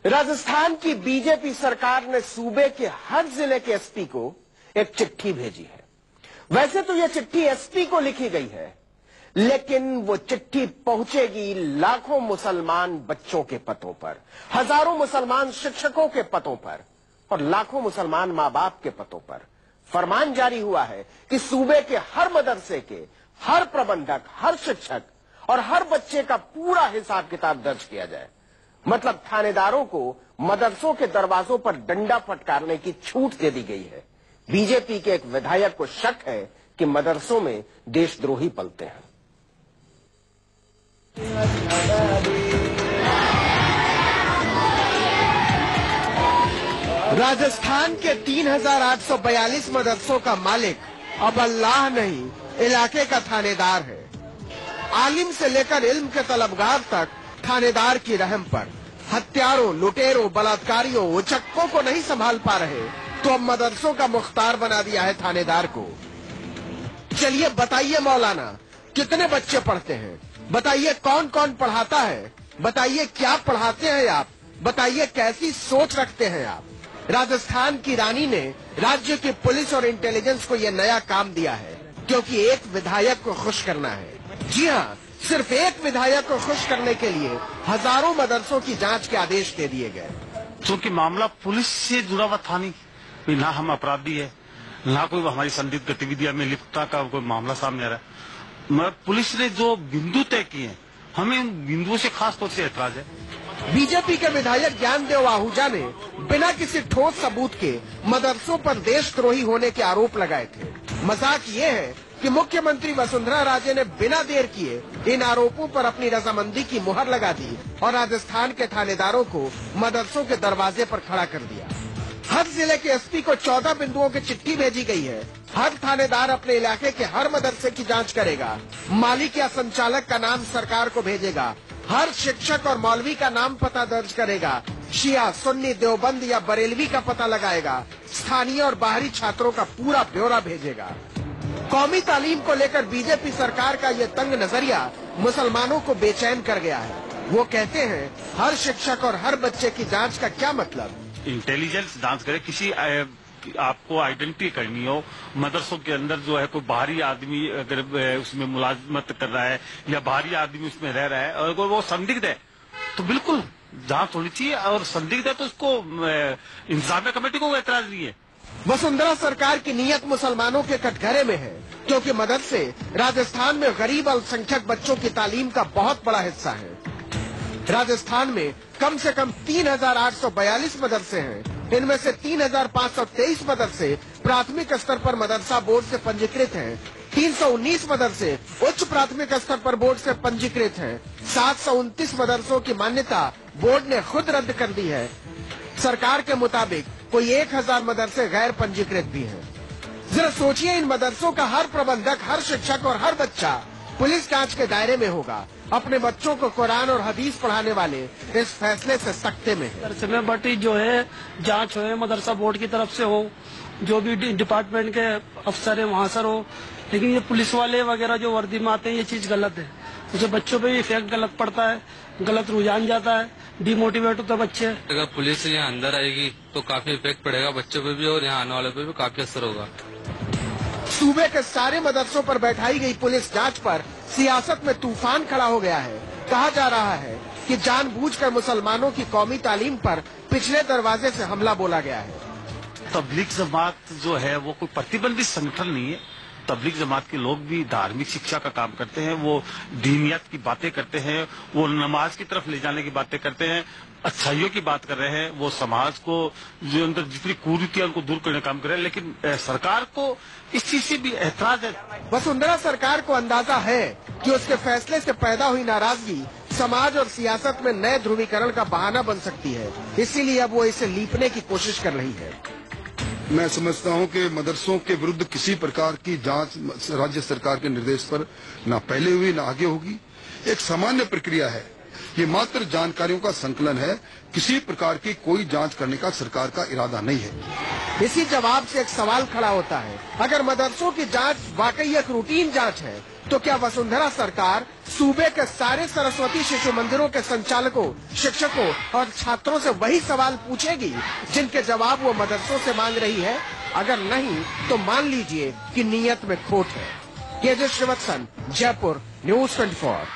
राजस्थान की बीजेपी सरकार ने सूबे के हर जिले के एसपी को एक चिट्ठी भेजी है। वैसे तो यह चिट्ठी एसपी को लिखी गई है, लेकिन वो चिट्ठी पहुंचेगी लाखों मुसलमान बच्चों के पतों पर, हजारों मुसलमान शिक्षकों के पतों पर और लाखों मुसलमान मां बाप के पतों पर। फरमान जारी हुआ है कि सूबे के हर मदरसे के हर प्रबंधक, हर शिक्षक और हर बच्चे का पूरा हिसाब किताब दर्ज किया जाए। मतलब थानेदारों को मदरसों के दरवाजों पर डंडा फटकारने की छूट दे दी गई है। बीजेपी के एक विधायक को शक है कि मदरसों में देशद्रोही पलते हैं। राजस्थान के 3842 मदरसों का मालिक अब अल्लाह नहीं, इलाके का थानेदार है। आलिम से लेकर इल्म के तलबगार तक थानेदार की रहम पर। हत्यारों, लुटेरों, बलात्कारियों, उचक्कों को नहीं संभाल पा रहे तो अब मदरसों का मुख्तार बना दिया है थानेदार को। चलिए बताइए मौलाना, कितने बच्चे पढ़ते हैं? बताइए कौन कौन पढ़ाता है? बताइए क्या पढ़ाते हैं आप? बताइए कैसी सोच रखते हैं आप? राजस्थान की रानी ने राज्य की पुलिस और इंटेलिजेंस को यह नया काम दिया है, क्योंकि एक विधायक को खुश करना है। जी हाँ, सिर्फ एक विधायक को खुश करने के लिए हजारों मदरसों की जांच के आदेश दे दिए गए। क्योंकि मामला पुलिस से जुड़ा हुआ था नहीं, ना हम अपराधी है, ना कोई हमारी संदिग्ध गतिविधियां में लिप्तता का कोई मामला सामने आ रहा है। पुलिस ने जो बिंदु तय किए, हमें उन बिंदुओं से खास तौर से ऐतराज है। बीजेपी के विधायक ज्ञानदेव आहूजा ने बिना किसी ठोस सबूत के मदरसों पर देशद्रोही होने के आरोप लगाए थे। मजाक ये है कि मुख्यमंत्री वसुंधरा राजे ने बिना देर किए इन आरोपों पर अपनी रजामंदी की मुहर लगा दी और राजस्थान के थानेदारों को मदरसों के दरवाजे पर खड़ा कर दिया। हर जिले के एसपी को 14 बिंदुओं की चिट्ठी भेजी गई है। हर थानेदार अपने इलाके के हर मदरसे की जांच करेगा। मालिक या संचालक का नाम सरकार को भेजेगा। हर शिक्षक और मौलवी का नाम पता दर्ज करेगा। शिया, सुन्नी, देवबंद या बरेलवी का पता लगाएगा। स्थानीय और बाहरी छात्रों का पूरा ब्यौरा भेजेगा। कौमी तालीम को लेकर बीजेपी सरकार का ये तंग नजरिया मुसलमानों को बेचैन कर गया है। वो कहते हैं, हर शिक्षक और हर बच्चे की जांच का क्या मतलब? इंटेलिजेंस जांच करे, किसी आपको आइडेंटिटी करनी हो, मदरसों के अंदर जो है कोई बाहरी आदमी अगर उसमें मुलाजमत कर रहा है या बाहरी आदमी उसमें रह रहा है और अगर वो संदिग्ध है तो बिल्कुल जांच होनी चाहिए, और संदिग्ध है तो उसको इंतजामिया कमेटी को एतराज नहीं है। वसुंधरा सरकार की नीयत मुसलमानों के कटघरे में है, क्योंकि मदरसे राजस्थान में गरीब अल्पसंख्यक बच्चों की तालीम का बहुत बड़ा हिस्सा है। राजस्थान में कम से कम 3842 मदरसे हैं। इनमें से 3523 मदरसे प्राथमिक स्तर पर मदरसा बोर्ड से पंजीकृत हैं। 319 मदरसे उच्च प्राथमिक स्तर पर बोर्ड से पंजीकृत हैं। 729 मदरसों की मान्यता बोर्ड ने खुद रद्द कर दी है। सरकार के मुताबिक कोई 1000 मदरसे गैर पंजीकृत भी हैं। जरा सोचिए, इन मदरसों का हर प्रबंधक, हर शिक्षक और हर बच्चा पुलिस जांच के दायरे में होगा। अपने बच्चों को कुरान और हदीस पढ़ाने वाले इस फैसले से सख्ते में है। बट जो है जांच हो मदरसा बोर्ड की तरफ से हो, जो भी डिपार्टमेंट के अफसर है वहाँ सर हो, लेकिन ये पुलिस वाले वगैरह जो वर्दी में आते हैं, ये चीज गलत है। उसे बच्चों पे भी इफेक्ट गलत पड़ता है, गलत रुझान जाता है, डिमोटिवेट होता है बच्चे। अगर पुलिस यहाँ अंदर आएगी तो काफी इफेक्ट पड़ेगा बच्चों पे भी और यहाँ आने वाले पे भी काफी असर होगा। सूबे के सारे मदरसों पर बैठाई गई पुलिस जांच पर सियासत में तूफान खड़ा हो गया है। कहा जा रहा है कि जानबूझकर मुसलमानों की कौमी तालीम पर पिछले दरवाजे से हमला बोला गया है। तबलीग जमात जो है वो कोई प्रतिबंधित संगठन नहीं है। तबलीग जमात के लोग भी धार्मिक शिक्षा का काम करते हैं, वो दीनियत की बातें करते हैं, वो नमाज की तरफ ले जाने की बातें करते हैं, अच्छाइयों की बात कर रहे हैं, वो समाज को जो अंदर जितनी कुरीतियां उनको दूर करने का काम कर रहे हैं। लेकिन सरकार को इस चीज से भी ऐतराज है। वसुंधरा सरकार को अंदाजा है कि उसके फैसले से पैदा हुई नाराजगी समाज और सियासत में नए ध्रुवीकरण का बहाना बन सकती है, इसीलिए अब वो इसे लीपने की कोशिश कर रही है। मैं समझता हूं कि मदरसों के विरुद्ध किसी प्रकार की जांच राज्य सरकार के निर्देश पर न पहले हुई न आगे होगी। एक सामान्य प्रक्रिया है, ये मात्र जानकारियों का संकलन है। किसी प्रकार की कोई जांच करने का सरकार का इरादा नहीं है। इसी जवाब से एक सवाल खड़ा होता है, अगर मदरसों की जांच वाकई एक रूटीन जांच है तो क्या वसुंधरा सरकार सूबे के सारे सरस्वती शिशु मंदिरों के संचालकों, शिक्षकों और छात्रों से वही सवाल पूछेगी जिनके जवाब वो मदरसों से मांग रही है? अगर नहीं तो मान लीजिए कि नीयत में खोट है। KJ Srivatsan, Jaipur, news 24।